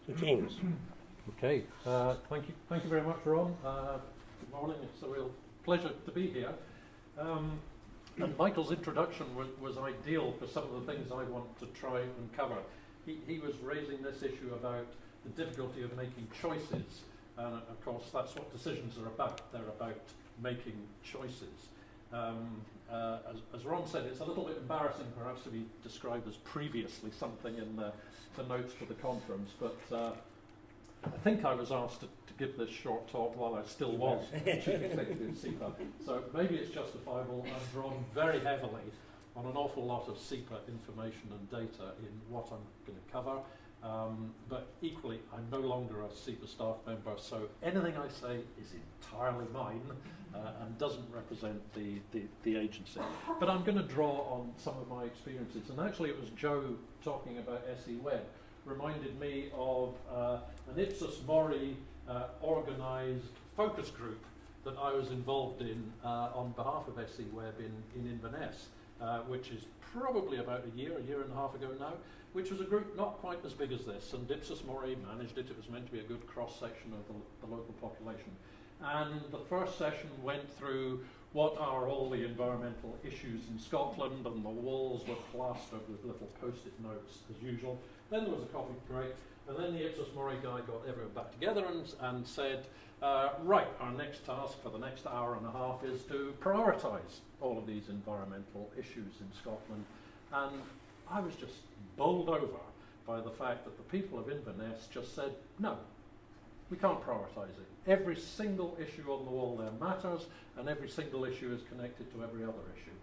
So James. Okay, thank you very much, Ron. Good morning. It's a real pleasure to be here. And Michael's introduction was ideal for some of the things I want to try and cover. He was raising this issue about the difficulty of making choices, and of course that's what decisions are about. They're about making choices. As Ron said, it's a little bit embarrassing perhaps to be described as previously something in the notes for the conference, but I think I was asked to give this short talk while I still was Chief Executive of SEPA, so maybe it's justifiable. I've drawn very heavily on an awful lot of SEPA information and data in what I'm going to cover, but equally I'm no longer a SEPA staff member, so anything I say is entirely mine and doesn't represent the agency. But I'm going to draw on some of my experiences, and actually it was Joe talking about SE Web reminded me of an Ipsos Mori organised focus group that I was involved in on behalf of SE Web in Inverness, which is probably about a year and a half ago now, which was a group not quite as big as this, and Ipsos Mori managed it. It was meant to be a good cross-section of the local population. And the first session went through what are all the environmental issues in Scotland, and the walls were plastered with little post-it notes as usual. Then there was a coffee break, and then the Ipsos Mori guy got everyone back together and said, right, our next task for the next hour and a half is to prioritise all of these environmental issues in Scotland. And I was just bowled over by the fact that the people of Inverness just said, no, we can't prioritise it. Every single issue on the wall there matters, and every single issue is connected to every other issue.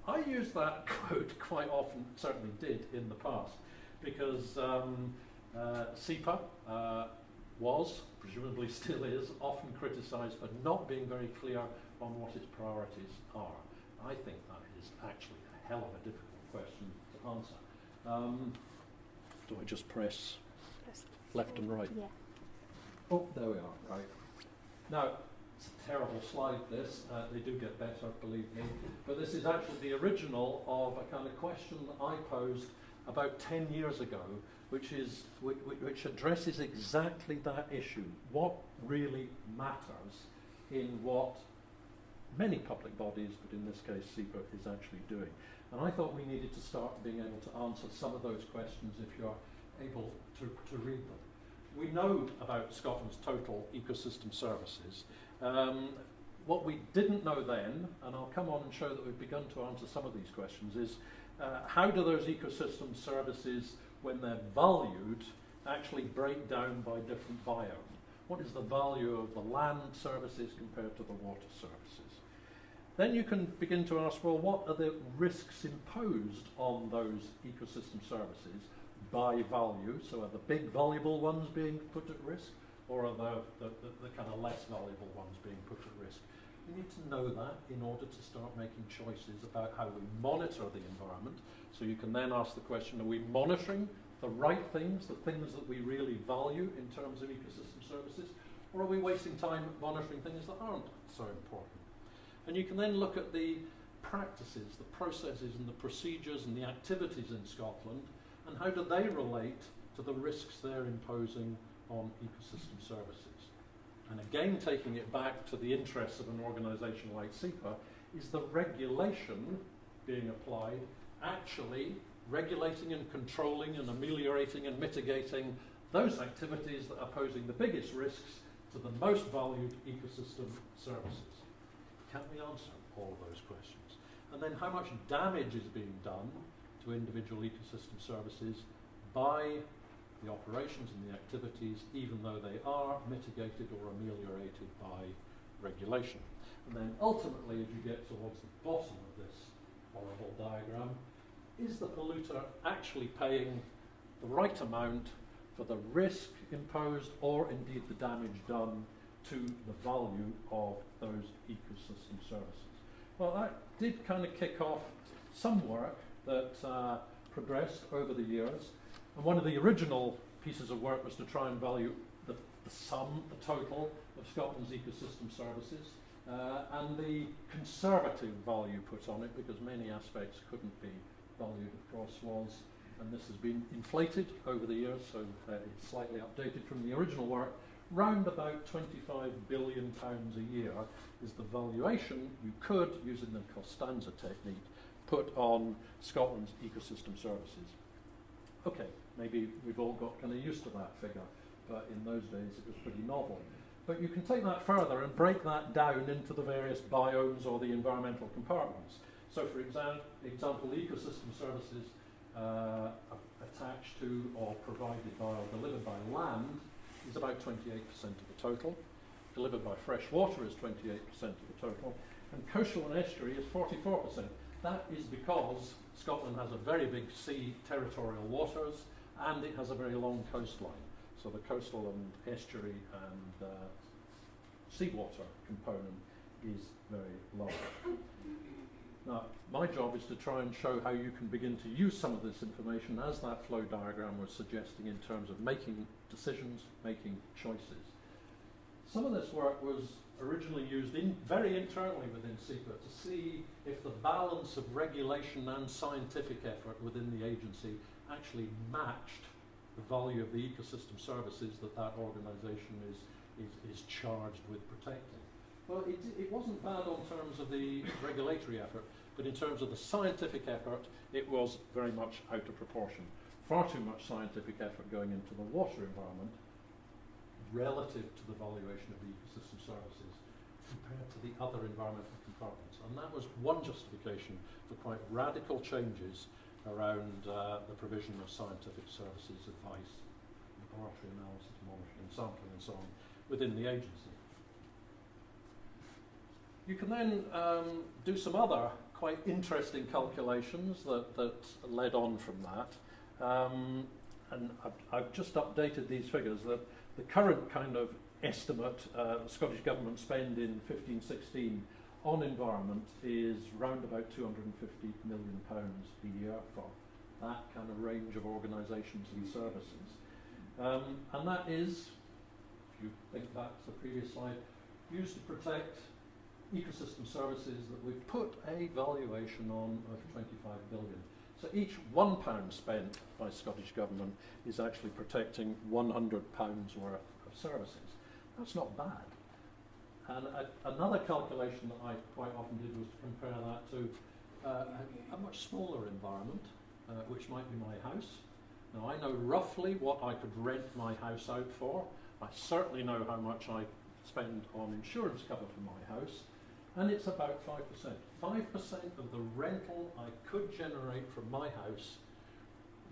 I use that quote quite often, certainly did in the past, because SEPA was, presumably still is, often criticised for not being very clear on what its priorities are. I think that is actually a hell of a difficult question to answer. Do I just press left and right? Yeah. Oh, there we are, right. Now, it's a terrible slide, this. They do get better, believe me. But this is actually the original of a kind of question that I posed about 10 years ago, which addresses exactly that issue. What really matters in what many public bodies, but in this case SEPA, is actually doing. And I thought we needed to start being able to answer some of those questions if you're able to read them. We know about Scotland's total ecosystem services. What we didn't know then, and I'll come on and show that we've begun to answer some of these questions, is how do those ecosystem services, when they're valued, actually break down by different biomes? What is the value of the land services compared to the water services? Then you can begin to ask, well, what are the risks imposed on those ecosystem services by value? So are the big valuable ones being put at risk, or are the kind of less valuable ones being put at risk? We need to know that in order to start making choices about how we monitor the environment. So you can then ask the question, are we monitoring the right things, the things that we really value in terms of ecosystem services, or are we wasting time monitoring things that aren't so important? And you can then look at the practices, the processes and the procedures and the activities in Scotland, and how do they relate to the risks they're imposing on ecosystem services. And again, taking it back to the interests of an organisation like SEPA, is the regulation being applied actually regulating and controlling and ameliorating and mitigating those activities that are posing the biggest risks to the most valued ecosystem services? Can we answer all of those questions? And then how much damage is being done to individual ecosystem services by the operations and the activities, even though they are mitigated or ameliorated by regulation? And then ultimately, as you get towards the bottom of this horrible diagram, is the polluter actually paying the right amount for the risk imposed or indeed the damage done to the value of those ecosystem services? Well, that did kind of kick off some work that progressed over the years. And one of the original pieces of work was to try and value the sum, the total of Scotland's ecosystem services, and the conservative value put on it, because many aspects couldn't be valued, of course, was and this has been inflated over the years, so it's slightly updated from the original work, round about £25 billion a year is the valuation you could, using the Costanza technique, put on Scotland's ecosystem services. Okay, maybe we've all got kind of used to that figure, but in those days it was pretty novel. But you can take that further and break that down into the various biomes or the environmental compartments. So for example, ecosystem services attached to or provided by or delivered by land is about 28% of the total. Delivered by fresh water is 28% of the total. And coastal and estuary is 44%. That is because Scotland has a very big sea territorial waters and it has a very long coastline. So the coastal and estuary and seawater component is very large. Now, my job is to try and show how you can begin to use some of this information as that flow diagram was suggesting in terms of making decisions, making choices. Some of this work was originally used very internally within SEPA to see if the balance of regulation and scientific effort within the agency actually matched the value of the ecosystem services that organisation is charged with protecting. Well, it wasn't bad on terms of the regulatory effort, but in terms of the scientific effort, it was very much out of proportion. Far too much scientific effort going into the water environment relative to the valuation of the ecosystem services compared to the other environmental compartments. And that was one justification for quite radical changes around the provision of scientific services, advice, laboratory analysis, monitoring, sampling and so on within the agency. You can then do some other quite interesting calculations that led on from that. And I've just updated these figures. That the current kind of estimate the Scottish Government spend in 15-16 on environment is round about £250 million a year for that kind of range of organisations and services. And that is, if you think back to the previous slide, used to protect ecosystem services that we've put a valuation on of 25 billion. So each £1 spent by Scottish Government is actually protecting £100 worth of services. That's not bad. And another calculation that I quite often did was to compare that to a much smaller environment, which might be my house. Now I know roughly what I could rent my house out for. I certainly know how much I spend on insurance cover for my house. And it's about 5%. 5% of the rental I could generate from my house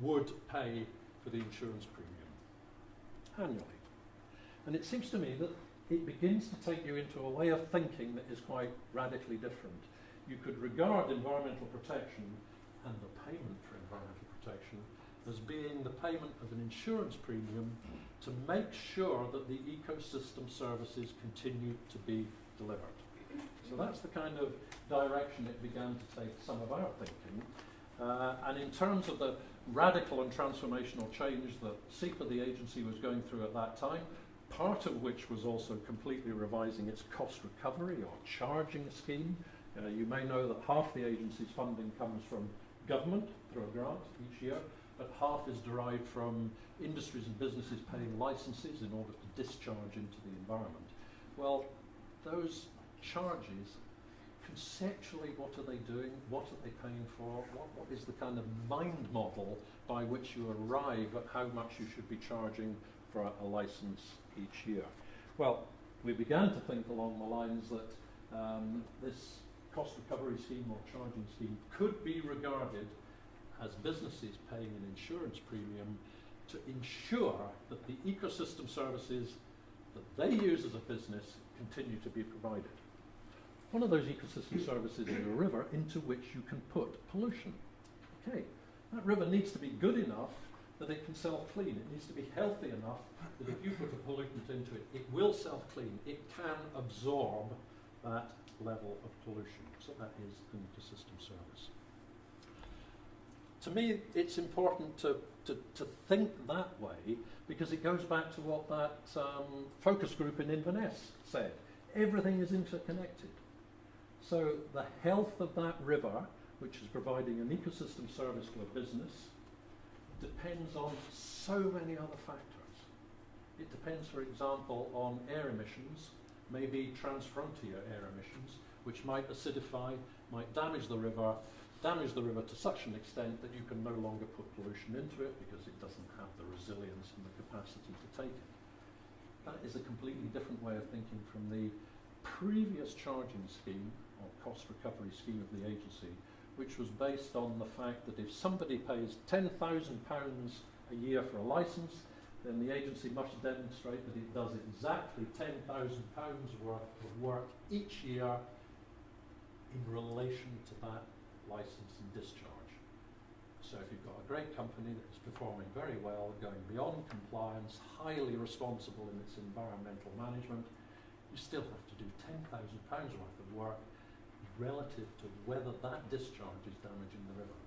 would pay for the insurance premium annually. And it seems to me that it begins to take you into a way of thinking that is quite radically different. You could regard environmental protection and the payment for environmental protection as being the payment of an insurance premium to make sure that the ecosystem services continue to be delivered. So that's the kind of direction it began to take some of our thinking. And in terms of the radical and transformational change that SEPA, the agency, was going through at that time, part of which was also completely revising its cost recovery or charging scheme. You may know that half the agency's funding comes from government through a grant each year, but half is derived from industries and businesses paying licenses in order to discharge into the environment. Well, those charges, conceptually, what are they doing? What are they paying for? What is the kind of mind model by which you arrive at how much you should be charging for a license each year? Well, we began to think along the lines that this cost recovery scheme or charging scheme could be regarded as businesses paying an insurance premium to ensure that the ecosystem services that they use as a business continue to be provided. One of those ecosystem services is a river into which you can put pollution. Okay, that river needs to be good enough that it can self-clean. It needs to be healthy enough that if you put a pollutant into it, it will self-clean. It can absorb that level of pollution. So that is an ecosystem service. To me, it's important to think that way because it goes back to what that focus group in Inverness said. Everything is interconnected. So the health of that river, which is providing an ecosystem service to a business, depends on so many other factors. It depends, for example, on air emissions, maybe transfrontier air emissions, which might acidify, might damage the river to such an extent that you can no longer put pollution into it because it doesn't have the resilience and the capacity to take it. That is a completely different way of thinking from the previous charging scheme, or cost recovery scheme of the agency, which was based on the fact that if somebody pays £10,000 a year for a licence, then the agency must demonstrate that it does exactly £10,000 worth of work each year in relation to that licence and discharge. So if you've got a great company that is performing very well, going beyond compliance, highly responsible in its environmental management, you still have to do £10,000 worth of work relative to whether that discharge is damaging the river.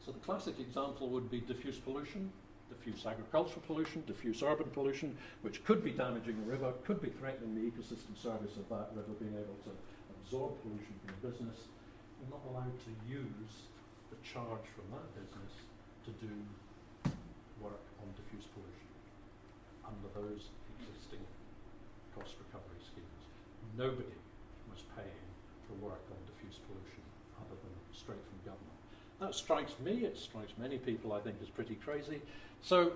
So the classic example would be diffuse pollution, diffuse agricultural pollution, diffuse urban pollution, which could be damaging the river, could be threatening the ecosystem service of that river being able to absorb pollution from the business. You're not allowed to use the charge from that business to do work on diffuse pollution under those existing cost recovery schemes. Nobody was paying for work on diffuse pollution other than straight from government. That strikes me, it strikes many people, I think, as pretty crazy. So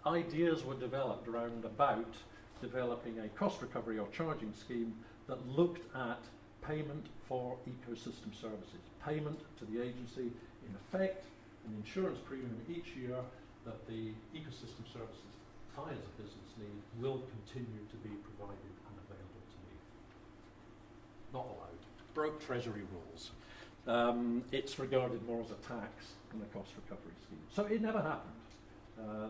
ideas were developed around about developing a cost recovery or charging scheme that looked at payment for ecosystem services, payment to the agency, in effect, an insurance premium each year that the ecosystem services I as a business need will continue to be provided and available to me. Not allowed. Broke Treasury rules. It's regarded more as a tax than a cost recovery scheme. So it never happened.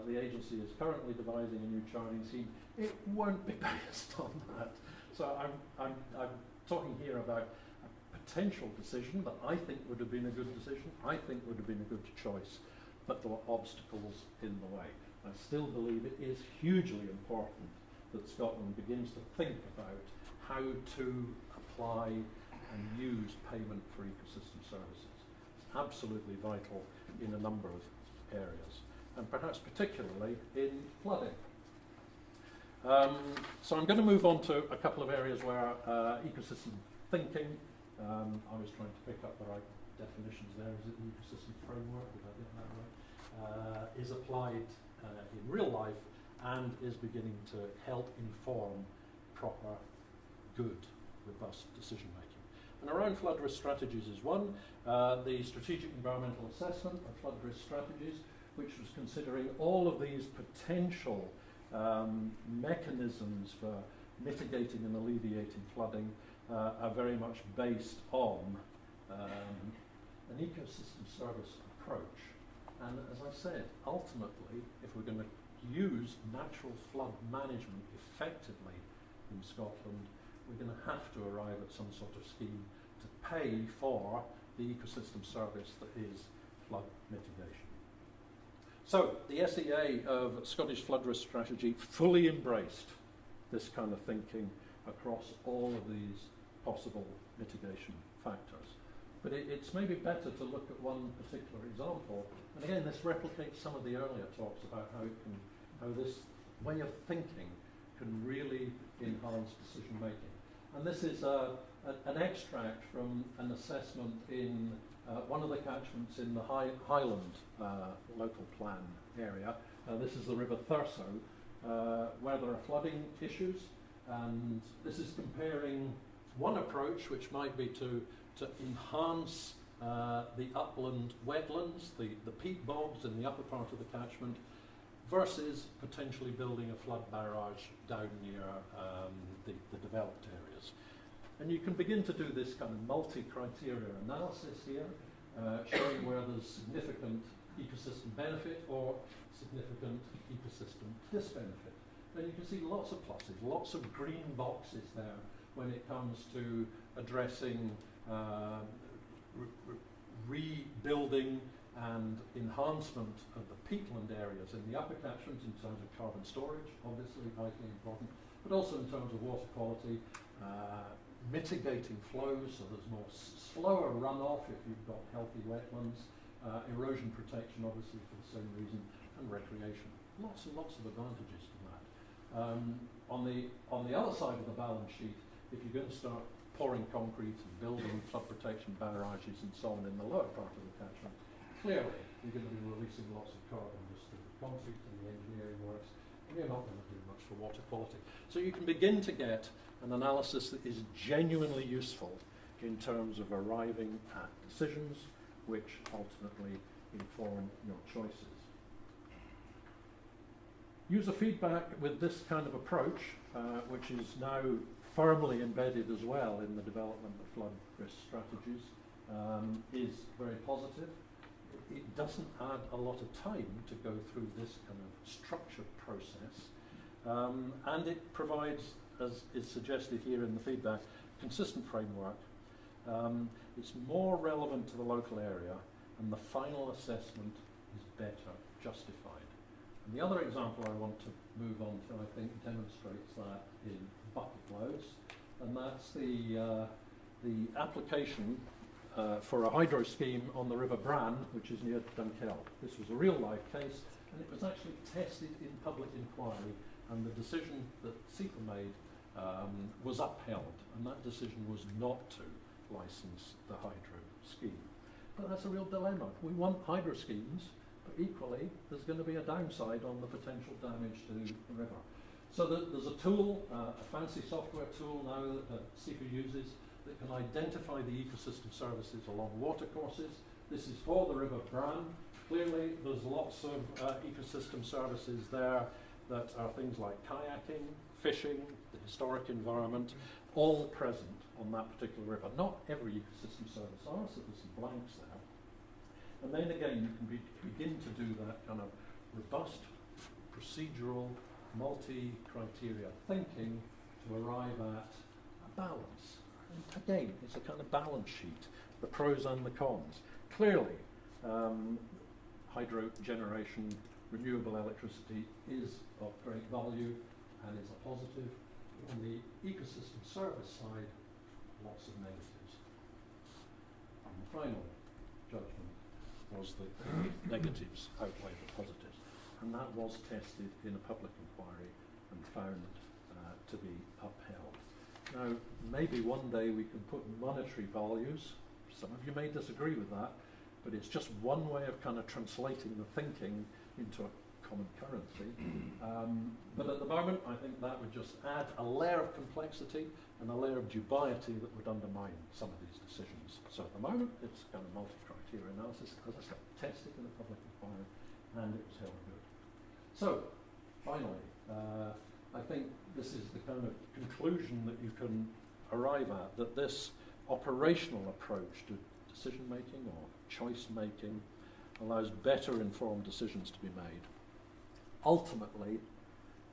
The agency is currently devising a new charging scheme. It won't be based on that. So I'm talking here about a potential decision that I think would have been a good decision, I think would have been a good choice, but there were obstacles in the way. I still believe it is hugely important that Scotland begins to think about how to apply and use payment for ecosystem services. It's absolutely vital in a number of areas, and perhaps particularly in flooding. So I'm going to move on to a couple of areas where ecosystem thinking, I was trying to pick up the right definitions there, is it the ecosystem framework, did I get that right, is applied in real life and is beginning to help inform proper, good, robust decision making. And around flood risk strategies is one, the strategic environmental assessment of flood risk strategies, which was considering all of these potential mechanisms for mitigating and alleviating flooding, are very much based on an ecosystem service approach. And as I said, ultimately, if we're going to use natural flood management effectively in Scotland, we're going to have to arrive at some sort of scheme to pay for the ecosystem service that is flood mitigation. So the SEA of Scottish Flood Risk Strategy fully embraced this kind of thinking across all of these possible mitigation factors. But it's maybe better to look at one particular example. And again, this replicates some of the earlier talks about how this way of thinking can really enhance decision making. And this is an extract from an assessment in one of the catchments in the Highland local plan area. This is the River Thurso, where there are flooding issues. And this is comparing one approach, which might be to enhance the upland wetlands, the peat bogs in the upper part of the catchment, versus potentially building a flood barrage down near the developed areas. And you can begin to do this kind of multi-criteria analysis here, showing where there's significant ecosystem benefit or significant ecosystem disbenefit. And you can see lots of pluses, lots of green boxes there when it comes to addressing rebuilding and enhancement of the peatland areas in the upper catchment in terms of carbon storage, obviously vitally important, but also in terms of water quality, mitigating flows so there's more slower runoff if you've got healthy wetlands, erosion protection, obviously, for the same reason, and recreation. Lots and lots of advantages to that. On the other side of the balance sheet, if you're going to start pouring concrete and building flood protection barrages and so on in the lower part of the catchment, clearly you're going to be releasing lots of carbon just through the concrete and the engineering works, and you're not going to do much for water quality. So you can begin to get an analysis that is genuinely useful in terms of arriving at decisions which ultimately inform your choices. User feedback with this kind of approach, which is now firmly embedded as well in the development of flood risk strategies, is very positive. It doesn't add a lot of time to go through this kind of structured process, and it provides, as is suggested here in the feedback, consistent framework. It's more relevant to the local area, and the final assessment is better justified. And the other example I want to move on to, I think, demonstrates that in bucket loads, and that's the application for a hydro scheme on the River Bran, which is near Dunkeld. This was a real-life case, and it was actually tested in public inquiry, and the decision that SEPA made was upheld, and that decision was not to license the hydro scheme. But that's a real dilemma. We want hydro schemes, but equally there's going to be a downside on the potential damage to the river. So there's a tool, a fancy software tool now that SEPA uses that can identify the ecosystem services along watercourses. This is for the River Bran. Clearly there's lots of ecosystem services there that are things like kayaking, fishing, the historic environment, all present on that particular river. Not every ecosystem service are, so there's some blanks there. And then again, you can begin to do that kind of robust, procedural, multi-criteria thinking to arrive at a balance. And again, it's a kind of balance sheet, the pros and the cons. Clearly, hydro generation, renewable electricity is of great value and is a positive. On the ecosystem service side, lots of negatives. And the final judgment was that the negatives outweigh the positives. And that was tested in a public inquiry and found to be upheld. Now, maybe one day we can put monetary values. Some of you may disagree with that, but it's just one way of kind of translating the thinking into a common currency. But at the moment, I think that would just add a layer of complexity and a layer of dubiety that would undermine some of these decisions. So at the moment, it's kind of multi-criteria analysis, as I said, tested in a public inquiry, and it was held good. So, finally, I think this is the kind of conclusion that you can arrive at, that this operational approach to decision-making or choice-making allows better informed decisions to be made. Ultimately,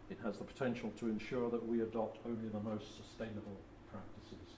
it has the potential to ensure that we adopt only the most sustainable practices